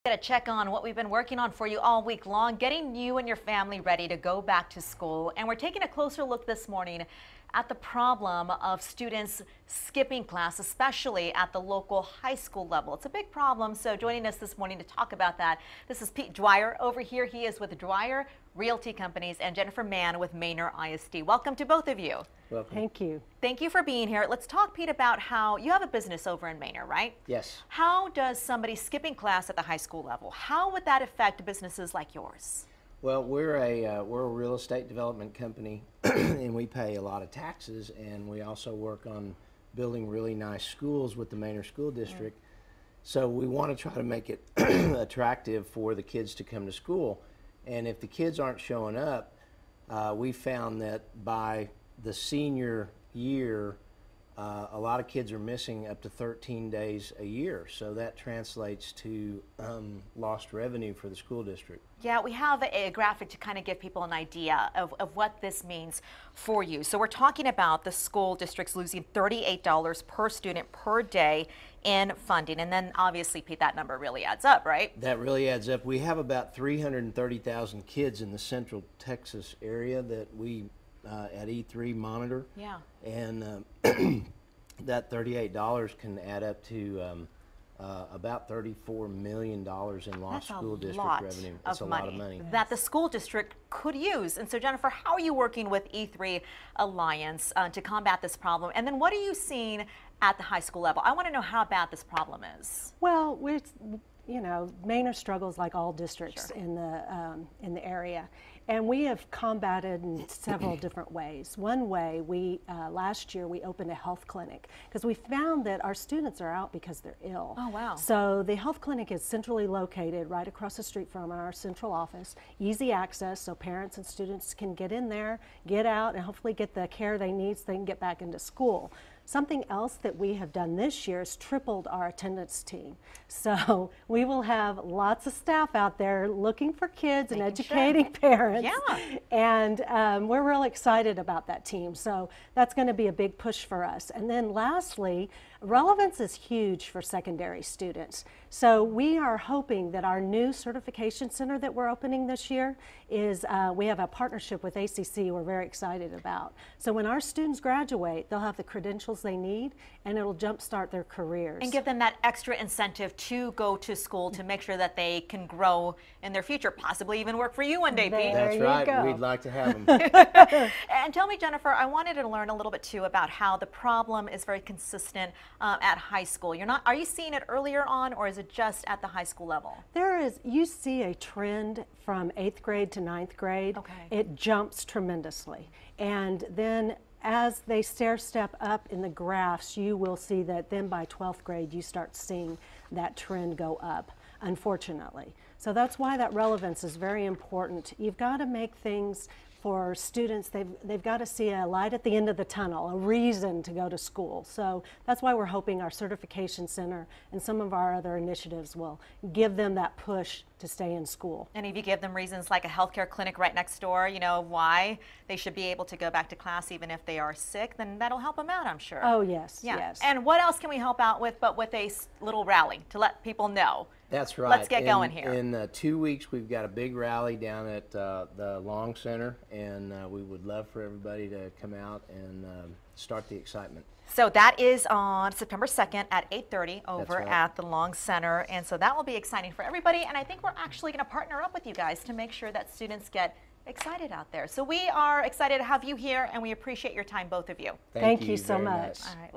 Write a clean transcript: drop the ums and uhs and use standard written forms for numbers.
To check on what we've been working on for you all week long, getting you and your family ready to go back to school. And we're taking a closer look this morning at the problem of students skipping class, especially at the local high school level. It's a big problem, so joining us this morning to talk about that, this is Pete Dwyer over here. He is with Dwyer Realty Companies, and Jennifer Mann with Manor ISD. Welcome to both of you. Welcome. Thank you. Thank you for being here. Let's talk, Pete, about how you have a business over in Manor, right? Yes. How does somebody skipping class at the high school level, how would that affect businesses like yours? Well, we're a real estate development company, and we pay a lot of taxes, and we also work on building really nice schools with the Manor School District. So we want to try to make it attractive for the kids to come to school. And if the kids aren't showing up, we found that by the senior year, a lot of kids are missing up to 13 days a year. So that translates to lost revenue for the school district. Yeah, we have a graphic to kind of give people an idea of what this means for you. So we're talking about the school districts losing $38 per student per day in funding. And then obviously, Pete, that number really adds up, right? That really adds up. We have about 330,000 kids in the central Texas area that we at E3 monitor. Yeah. And that $38 can add up to about $34 million in lost school district revenue. That's a lot of money that the school district could use. And so, Jennifer, how are you working with E3 Alliance to combat this problem? And then what are you seeing at the high school level? I want to know how bad this problem is. Well, Manor struggles like all districts in the area, and we have combated in several different ways. One way, last year we opened a health clinic because we found that our students are out because they're ill. Oh, wow. So the health clinic is centrally located right across the street from our central office. Easy access, so parents and students can get in there, get out, and hopefully get the care they need so they can get back into school. Something else that we have done this year is tripled our attendance team. So we will have lots of staff out there looking for kids and educating parents. Yeah. And we're real excited about that team. So that's going to be a big push for us. And then lastly, relevance is huge for secondary students. So we are hoping that our new certification center that we're opening this year is, we have a partnership with ACC we're very excited about. So when our students graduate, they'll have the credentials they need, and it'll jumpstart their careers. And give them that extra incentive to go to school to make sure that they can grow in their future, possibly even work for you one day, Pete. That's right. Go. We'd like to have them. And tell me, Jennifer, I wanted to learn a little bit too about how the problem is very consistent at high school. Are you seeing it earlier on, or is it just at the high school level? You see a trend from 8th grade to 9th grade. Okay. It jumps tremendously. And then as they step up in the graphs, you will see that then by 12th grade you start seeing that trend go up, unfortunately. So that's why that relevance is very important. You've got to make things for students, they've got to see a light at the end of the tunnel, a reason to go to school. So that's why we're hoping our certification center and some of our other initiatives will give them that push to stay in school. And if you give them reasons like a healthcare clinic right next door, why they should be able to go back to class even if they are sick, then that'll help them out, I'm sure. Oh, yes, yeah. yes. And what else can we help out with but with a little rally to let people know? That's right. Let's get going here. In 2 weeks, we've got a big rally down at the Long Center, and we would love for everybody to come out and start the excitement. So that is on September 2nd at 8:30 over right. at the Long Center, and so that will be exciting for everybody. And I think we're actually going to partner up with you guys to make sure that students get excited out there. So we are excited to have you here, and we appreciate your time, both of you. Thank you so very much. All right.